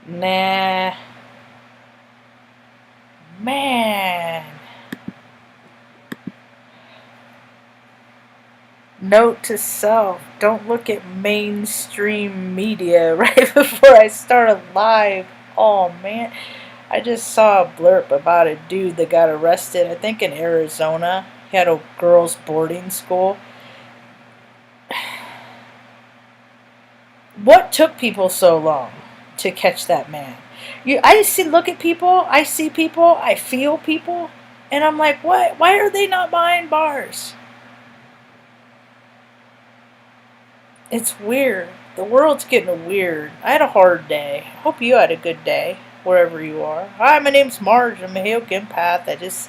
Nah. Man. Note to self, don't look at mainstream media right before I start a live. Oh man. I just saw a blurb about a dude that got arrested, I think in Arizona. He had a girls' boarding school. What took people so long to catch that man? Look at people, I see people, I feel people, and I'm like, what? Why are they not behind bars? It's weird. The world's getting weird. I had a hard day. Hope you had a good day, wherever you are. Hi, my name's Marge. I'm a Hale empath. I just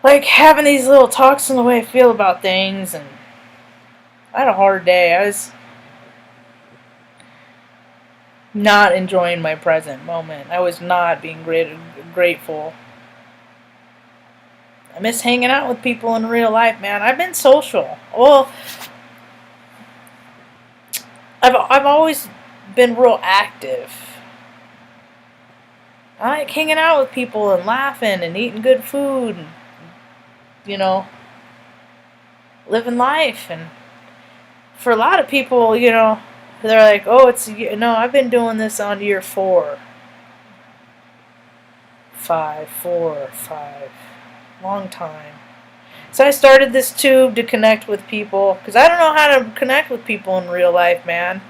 like having these little talks on the way I feel about things, and I had a hard day. I was not enjoying my present moment. I was not being grateful. I miss hanging out with people in real life, man. I've been social. Well, I've always been real active. I like hanging out with people and laughing and eating good food and, you know, living life. And for a lot of people, they're like, oh, no, I've been doing this on year 4. 5. Long time. So I started this tube to connect with people, because I don't know how to connect with people in real life, man.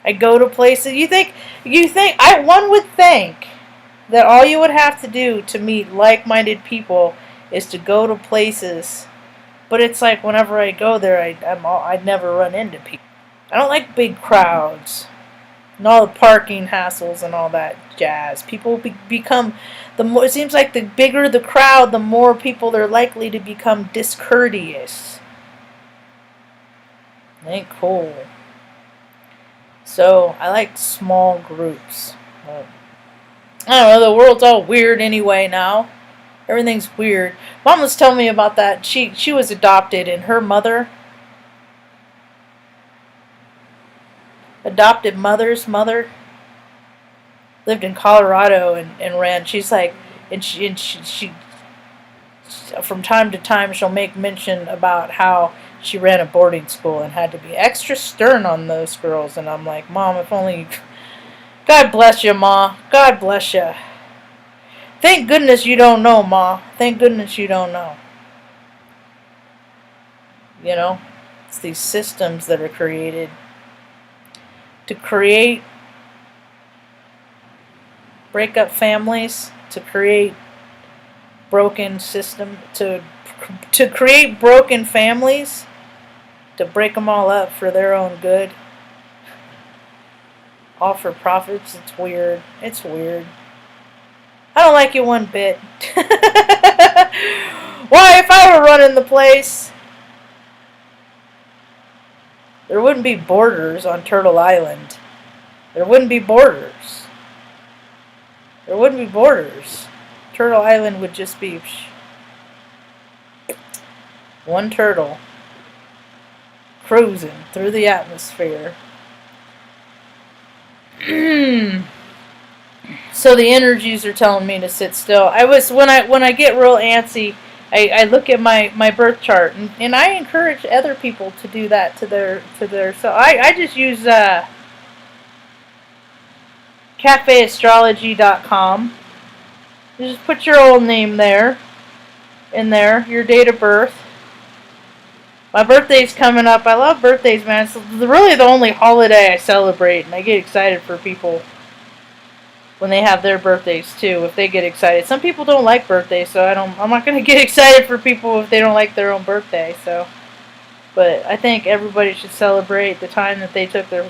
I go to places. One would think that all you would have to do to meet like-minded people is to go to places, but it's like whenever I go there, I never run into people. I don't like big crowds and all the parking hassles and all that jazz. People become the more. It seems like the bigger the crowd, the more people they're likely to become discourteous. Ain't cool. So I like small groups. But I don't know. The world's all weird anyway now. Everything's weird. Mom was telling me about that. She was adopted, and her adopted mother's mother, lived in Colorado and ran. She's like, and she from time to time she'll make mention about how she ran a boarding school and had to be extra stern on those girls. And I'm like, Mom, if only. God bless you, Ma. God bless you. Thank goodness you don't know, Ma. Thank goodness you don't know. It's these systems that are created to break up families, to create broken system, to create broken families, to break them all up for their own good, all for profits. It's weird. It's weird. I don't like it one bit. Why, if I were running the place, there wouldn't be borders on Turtle Island. There wouldn't be borders. There wouldn't be borders. Turtle Island would just be one turtle cruising through the atmosphere. So the energies are telling me to sit still. When I get real antsy, I look at my birth chart, and I encourage other people to do that to their. So I just use cafeastrology.com. You just put your old name in there, your date of birth. My birthday's coming up. I love birthdays, man. It's really the only holiday I celebrate, and I get excited for people when they have their birthdays too, if they get excited. Some people don't like birthdays, so I'm not going to get excited for people if they don't like their own birthday. So, but I think everybody should celebrate the time that they took their,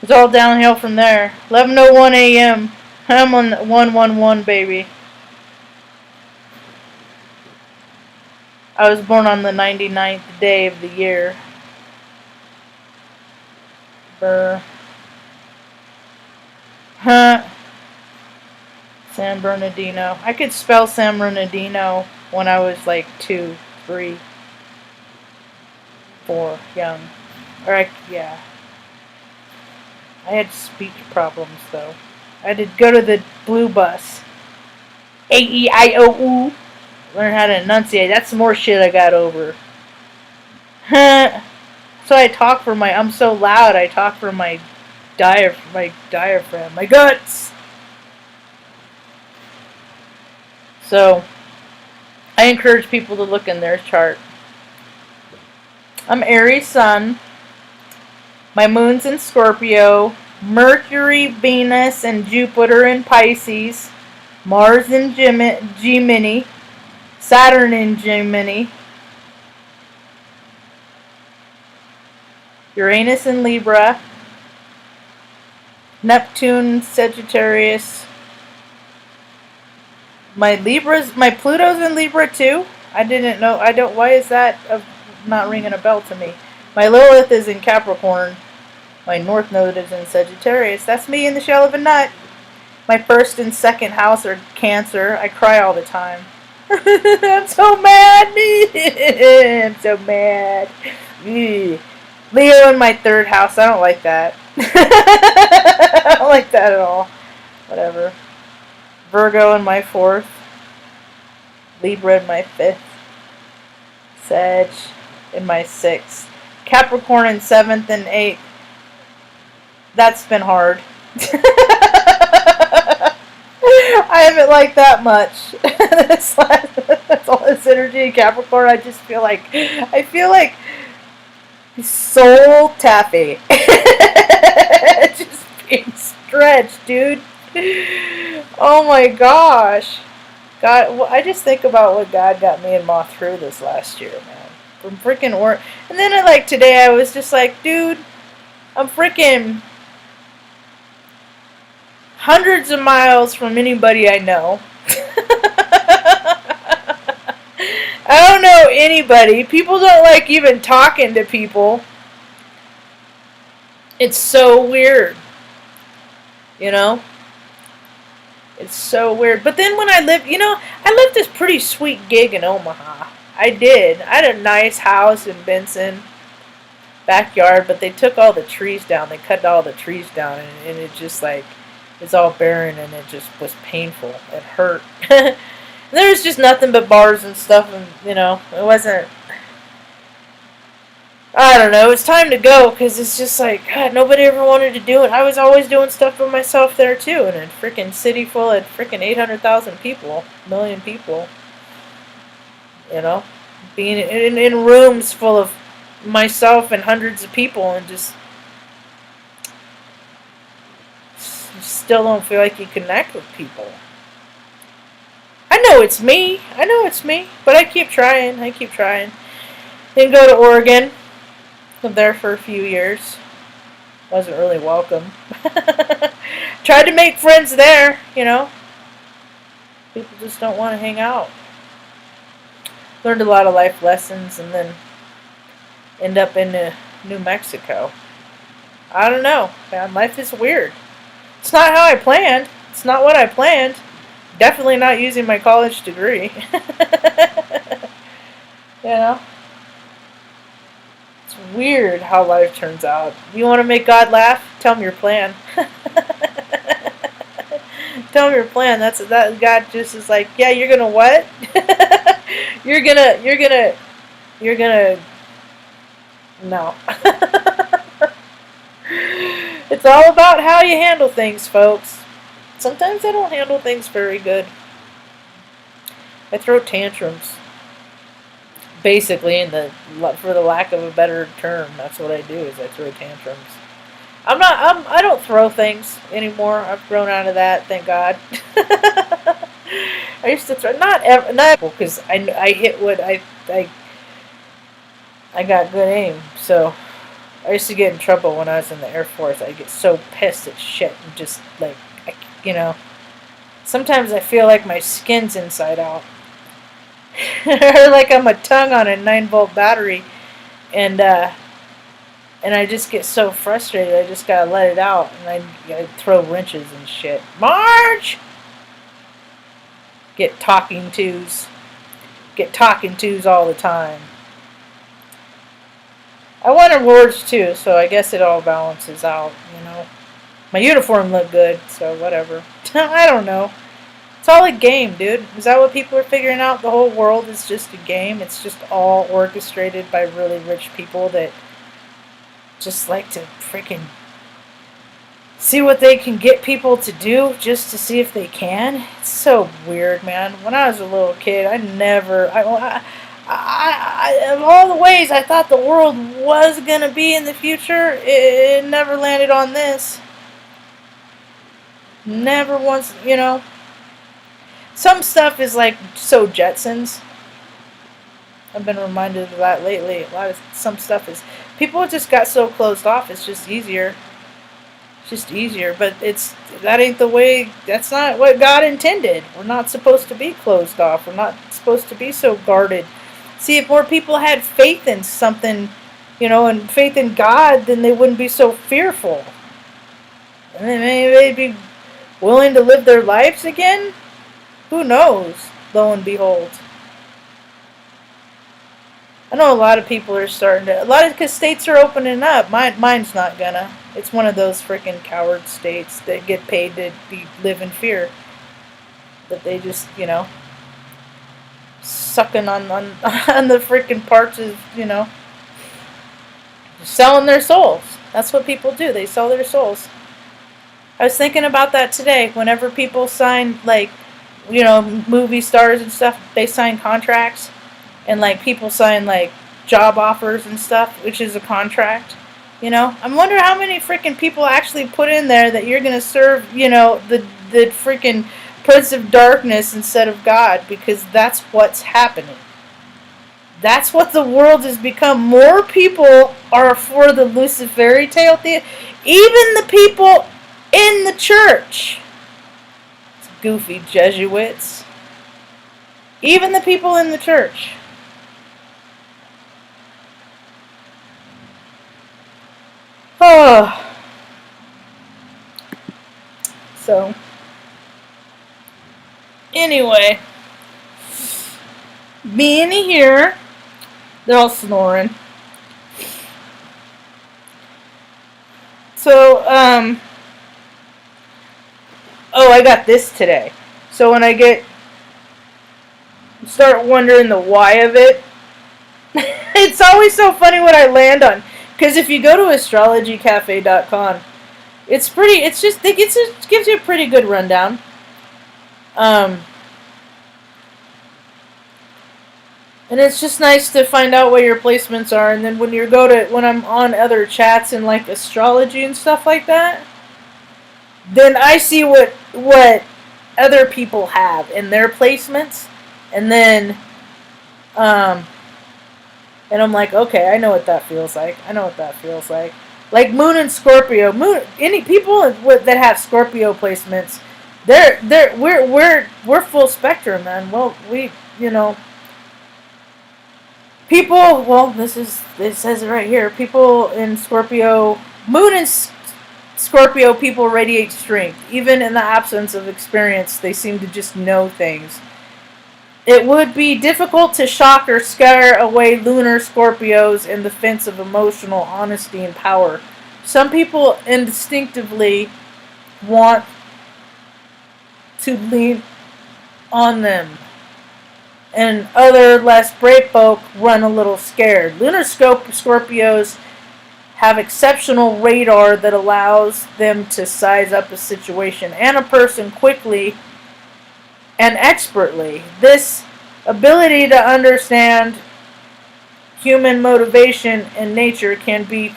it's all downhill from there. 11:01 a.m. I'm on 111, baby. I was born on the 99th day of the year. Brr. Huh. San Bernardino. I could spell San Bernardino when I was like 2, 3, 4, young. Yeah. I had speech problems, though. I had to go to the blue bus. A-E-I-O-U. Learn how to enunciate. That's some more shit I got over. So I talk for my... I'm so loud, I talk for my diaphragm. My guts! So, I encourage people to look in their chart. I'm Aries Sun. My moon's in Scorpio. Mercury, Venus, and Jupiter in Pisces. Mars in Gemini. Saturn in Gemini. Uranus in Libra. Neptune, Sagittarius. My Pluto's in Libra too. I didn't know. Why is that not ringing a bell to me? My Lilith is in Capricorn. My North Node is in Sagittarius. That's me in the shell of a nut. My first and second house are Cancer. I cry all the time. I'm so mad. I'm so mad. Leo in my third house. I don't like that. I don't like that at all. Whatever. Virgo in my fourth. Libra in my fifth. Sag in my sixth. Capricorn in seventh and eighth. That's been hard. I haven't liked that much. That's all this energy in Capricorn. I feel like soul taffy. Just being stretched, dude. Oh my gosh. God, I just think about what God got me and Ma through this last year, man. From freaking work. And then today I was just like, dude, I'm freaking hundreds of miles from anybody I know. I don't know anybody. People don't like even talking to people. It's so weird. You know? It's so weird. But then when I lived this pretty sweet gig in Omaha. I did. I had a nice house in Benson. Backyard, but they took all the trees down. They cut all the trees down, and it just it's all barren, and it just was painful. It hurt. There was just nothing but bars and stuff, and it wasn't. I don't know. It was time to go because it's just God, nobody ever wanted to do it. I was always doing stuff for myself there too, in a freaking city full of freaking 800,000 people, million people. Being in rooms full of myself and hundreds of people, and just still don't feel like you connect with people. I know it's me, but I keep trying. Then go to Oregon. Lived there for a few years. Wasn't really welcome. Tried to make friends there, People just don't want to hang out. Learned a lot of life lessons, and then end up in New Mexico. I don't know, man. Life is weird. It's not how I planned. It's not what I planned. Definitely not using my college degree. It's weird how life turns out. You want to make God laugh? Tell him your plan. Tell him your plan. That God just is like, yeah, you're gonna what? You're gonna. No. It's all about how you handle things, folks. Sometimes I don't handle things very good. I throw tantrums. Basically, for the lack of a better term, that's what I do. Is I throw tantrums. I don't throw things anymore. I've grown out of that, thank God. I used to throw not because I hit what I got good aim. So I used to get in trouble when I was in the Air Force. I get so pissed at shit and just sometimes I feel like my skin's inside out. Or like I'm a tongue on a 9-volt battery, and I just get so frustrated. I just gotta let it out, and I throw wrenches and shit. Marge! Get talking tos all the time. I won awards too, so I guess it all balances out, My uniform looked good, so whatever. I don't know. It's all a game, dude. Is that what people are figuring out? The whole world is just a game. It's just all orchestrated by really rich people that just like to freaking see what they can get people to do just to see if they can. It's so weird, man. When I was a little kid, of all the ways I thought the world was going to be in the future, it never landed on this. Never once, Some stuff is like so Jetsons. I've been reminded of that lately. Some stuff is, people just got so closed off. It's just easier. It's just easier, but that ain't the way. That's not what God intended. We're not supposed to be closed off. We're not supposed to be so guarded. See, if more people had faith in something, and faith in God, then they wouldn't be so fearful. And then maybe they'd be willing to live their lives again. Who knows? Lo and behold. I know a lot of people are starting to, because states are opening up. Mine's not gonna. It's one of those freaking coward states that get paid to live in fear. That they just, sucking on the freaking parts of, selling their souls. That's what people do. They sell their souls. I was thinking about that today. Whenever people sign, movie stars and stuff, they sign contracts. And, people sign, job offers and stuff, which is a contract. I wonder how many freaking people actually put in there that you're going to serve, the freaking Prince of Darkness instead of God. Because that's what's happening. That's what the world has become. More people are for the Luciferian tale theory. Even the people in the church. It's goofy Jesuits. Even the people in the church. Oh. So. Anyway. Me and here. They're all snoring. So, oh, I got this today. So when I start wondering the why of it, it's always so funny what I land on. Because if you go to astrologycafe.com, it gives you a pretty good rundown. And it's just nice to find out where your placements are. And then when I'm on other chats and astrology and stuff like that, then I see what other people have in their placements. And then, and I'm like, okay, I know what that feels like. Like Moon and Scorpio. Any people that have Scorpio placements, we're full spectrum, man. Well, people, it says it right here. People in Scorpio, Moon and Scorpio people radiate strength. Even in the absence of experience, they seem to just know things. It would be difficult to shock or scare away lunar Scorpios in defense of emotional honesty and power. Some people instinctively want to lean on them. And other less brave folk run a little scared. Lunar Scorpios have exceptional radar that allows them to size up a situation and a person quickly and expertly. This ability to understand human motivation and nature can be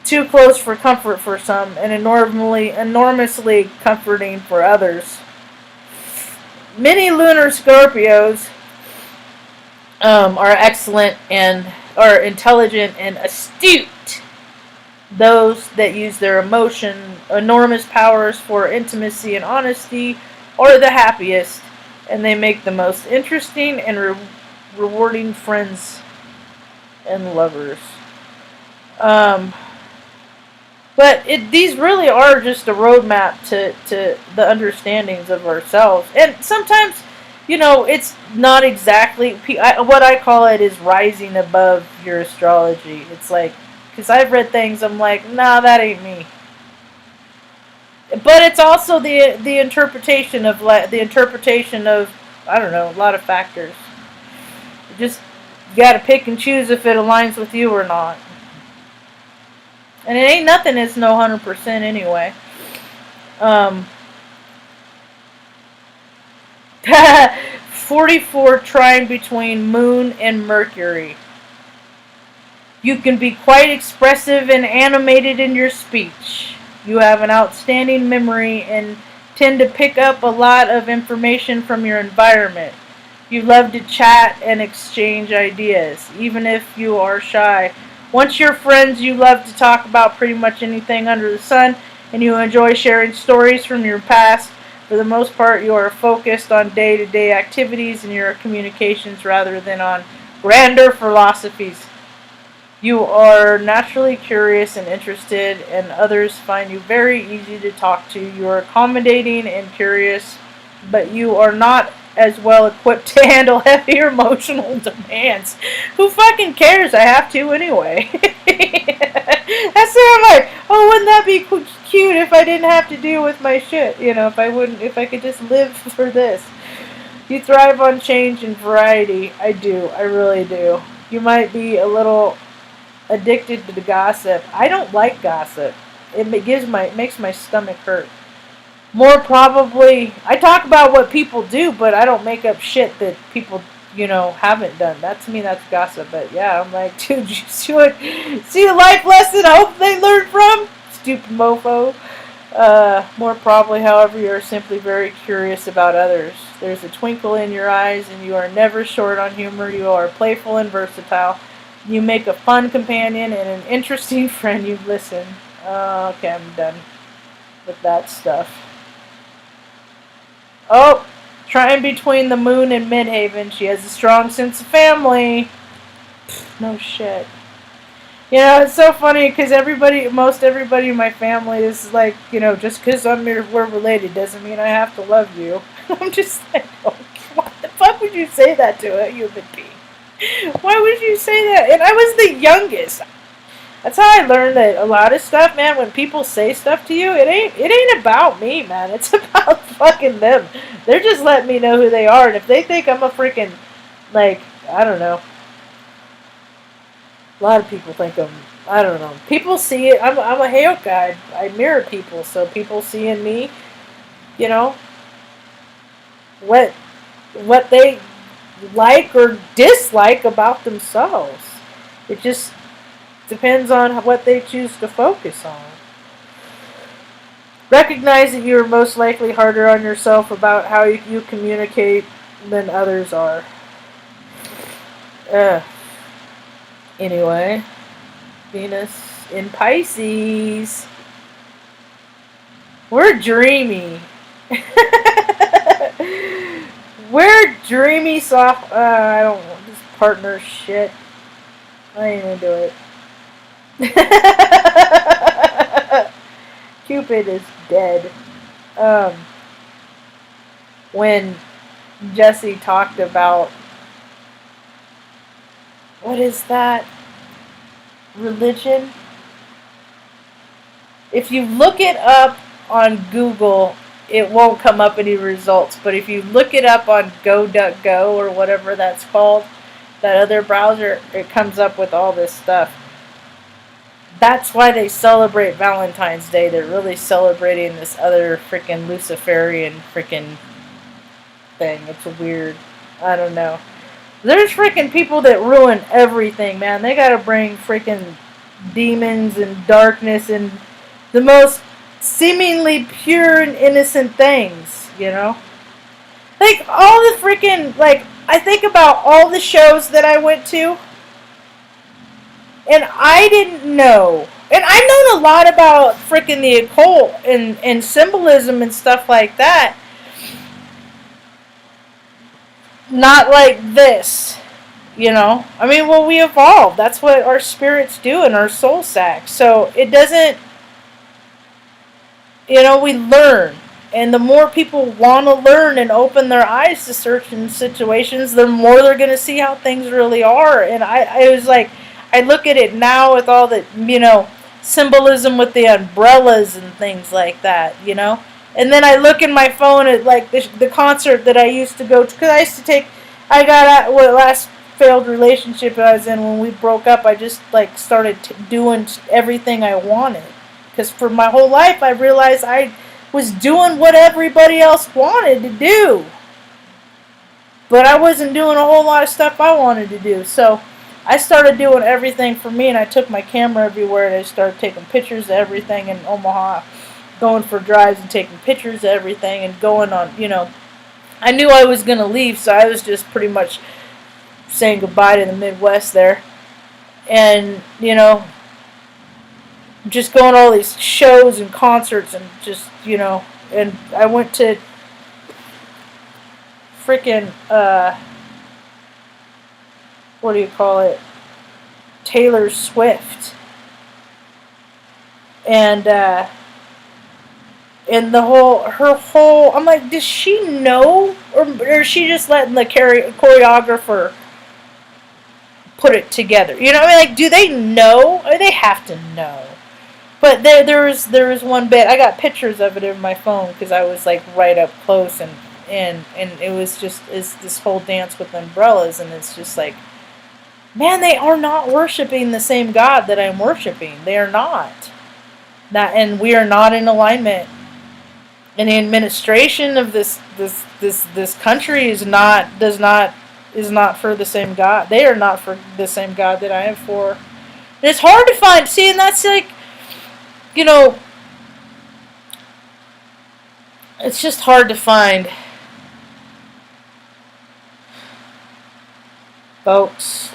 too close for comfort for some and enormously comforting for others. Many lunar Scorpios are excellent and are intelligent and astute. Those that use their enormous powers for intimacy and honesty are the happiest, and they make the most interesting and rewarding friends and lovers. But these really are just a roadmap to the understandings of ourselves. And sometimes, it's not exactly, what I call it is rising above your astrology. It's like Because I've read things, I'm like, nah, that ain't me. But it's also the interpretation of I don't know, a lot of factors. You just got to pick and choose if it aligns with you or not. And it ain't nothing that's no 100% anyway. 44 trine between Moon and Mercury. You can be quite expressive and animated in your speech. You have an outstanding memory and tend to pick up a lot of information from your environment. You love to chat and exchange ideas, even if you are shy. Once you're friends, you love to talk about pretty much anything under the sun, and you enjoy sharing stories from your past. For the most part, you are focused on day-to-day activities in your communications rather than on grander philosophies. You are naturally curious and interested, and others find you very easy to talk to. You are accommodating and curious, but you are not as well equipped to handle heavier emotional demands. Who fucking cares? I have to anyway. That's what I'm like, oh, wouldn't that be cute if I didn't have to deal with my shit? You know, if I could just live for this. You thrive on change and variety. I do. I really do. You might be a little addicted to the gossip. I don't like gossip. It makes my stomach hurt. More probably, I talk about what people do, but I don't make up shit that people, haven't done. That to me, that's gossip. But yeah, I'm like, dude, you see the life lesson I hope they learn from? Stupid mofo. More probably, however, you are simply very curious about others. There's a twinkle in your eyes, and you are never short on humor. You are playful and versatile. You make a fun companion and an interesting friend. You listen. Okay, I'm done with that stuff. Oh, trying between the Moon and Midhaven. She has a strong sense of family. No shit. It's so funny because most everybody in my family is like, just because we're related doesn't mean I have to love you. I'm just like, oh, what the fuck would you say that to a human being? Why would you say that? And I was the youngest. That's how I learned that a lot of stuff, man, when people say stuff to you, it ain't about me, man. It's about fucking them. They're just letting me know who they are. And if they think I'm a freaking, I don't know. A lot of people think I don't know. People see it. I'm a Hayok guy. I mirror people. So people see in me, what they like or dislike about themselves. It just depends on what they choose to focus on. Recognize that you are most likely harder on yourself about how you communicate than others are. Anyway, Venus in Pisces. We're dreamy. We're dreamy soft. I don't want this partner shit. I ain't gonna do it. Cupid is dead. When Jesse talked about what is that? Religion? If you look it up on Google, it won't come up any results. But if you look it up on Go.go or whatever that's called, that other browser, it comes up with all this stuff. That's why they celebrate Valentine's Day. They're really celebrating this other freaking Luciferian freaking thing. It's weird. I don't know. There's freaking people that ruin everything, man. They gotta bring freaking demons and darkness and the most seemingly pure and innocent things, Like, all the freaking, I think about all the shows that I went to, and I didn't know. And I've known a lot about freaking the occult and symbolism and stuff like that. Not like this, I mean, well, we evolve. That's what our spirits do in our soul sack. So it doesn't, we learn. And the more people want to learn and open their eyes to certain situations, the more they're going to see how things really are. And I was like, I look at it now with all the, symbolism with the umbrellas and things like that, And then I look in my phone at like the concert that I used to go to, because I used to take, I got at what last failed relationship I was in when we broke up. I just like started doing everything I wanted, because for my whole life I realized I was doing what everybody else wanted to do, but I wasn't doing a whole lot of stuff I wanted to do. So I started doing everything for me, and I took my camera everywhere, and I started taking pictures of everything in Omaha, going for drives and taking pictures of everything, and going on, I knew I was going to leave, so I was just pretty much saying goodbye to the Midwest there. And, just going to all these shows and concerts, and just, and I went to freaking, what do you call it? Taylor Swift. And her whole, I'm like, does she know? Or is she just letting the choreographer put it together? You know what I mean? Like, do they know? Or they have to know. But there was one bit, I got pictures of it in my phone, because I was like right up close, and it was just, is this whole dance with umbrellas, and it's just like, man, they are not worshiping the same God that I'm worshiping. They are not. And we are not in alignment. And the administration of this country is not for the same God. They are not for the same God that I am for. And it's hard to find. See, and that's like, it's just hard to find, folks.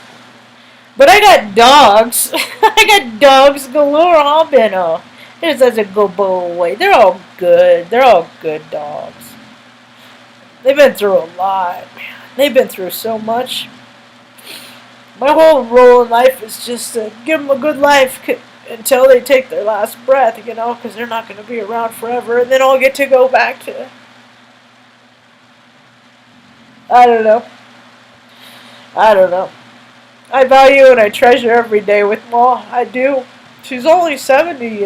But I got dogs. I got dogs galore, huh, Benno? It's such a good boy. They're all good. They're all good dogs. They've been through a lot, man. They've been through so much. My whole role in life is just to give them a good life until they take their last breath, because they're not going to be around forever, and then I'll get to go back to, I don't know. I value and I treasure every day with Ma. I do. She's only 70,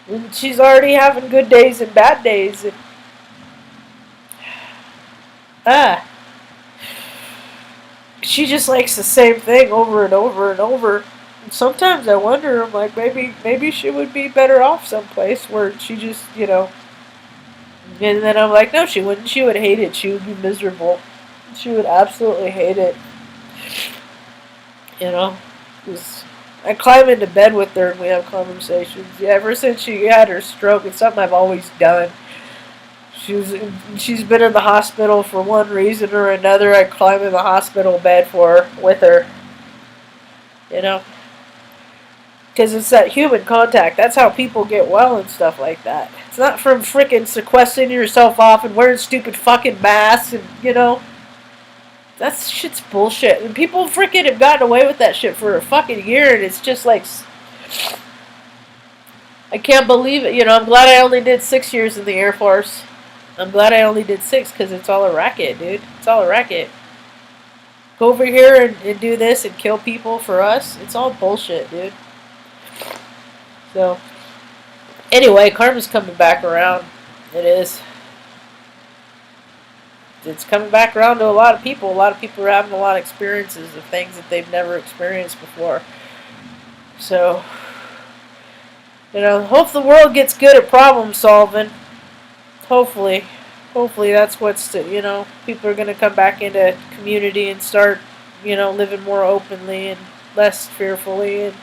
And she's already having good days and bad days. And, she just likes the same thing over and over and over. And sometimes I wonder, I'm like, maybe she would be better off someplace where she just, And then I'm like, no, she wouldn't. She would hate it. She would be miserable. She would absolutely hate it. I climb into bed with her and we have conversations. Yeah, ever since she had her stroke, it's something I've always done. She's been in the hospital for one reason or another. I climb in the hospital bed with her. Because it's that human contact. That's how people get well and stuff like that. It's not from freaking sequestering yourself off and wearing stupid fucking masks and, That shit's bullshit. And people freaking have gotten away with that shit for a fucking year, and it's just like, I can't believe it. I'm glad I only did 6 years in the Air Force. I'm glad I only did 6, because it's all a racket, dude. It's all a racket. Go over here and do this and kill people for us. It's all bullshit, dude. So, anyway, karma's coming back around. It is. It's coming back around to a lot of people. A lot of people are having a lot of experiences of things that they've never experienced before. So, hope the world gets good at problem solving. Hopefully that's what's people are going to come back into community and start, living more openly and less fearfully. And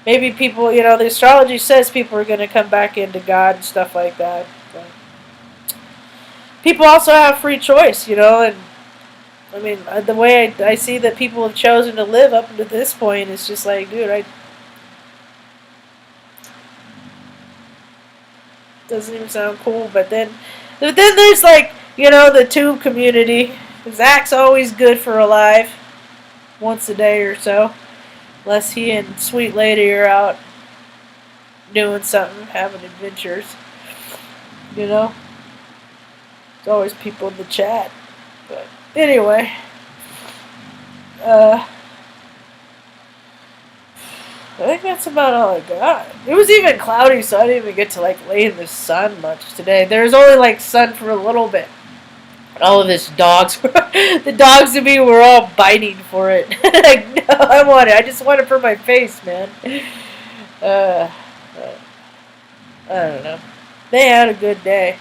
maybe people, the astrology says people are going to come back into God and stuff like that. But people also have free choice, and I mean, the way I see that people have chosen to live up to this point is just like, dude, doesn't even sound cool. But then there's like, the tube community. Zach's always good for a live once a day or so, unless he and Sweet Lady are out doing something, having adventures. There's always people in the chat. But anyway, I think that's about all I got. It was even cloudy, so I didn't even get to like lay in the sun much today. There's only like sun for a little bit. All of this dogs, the dogs and me were all biting for it. Like, no, I want it. I just want it for my face, man. Uh, I don't know. They had a good day.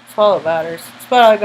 That's all that matters. That's about all I got.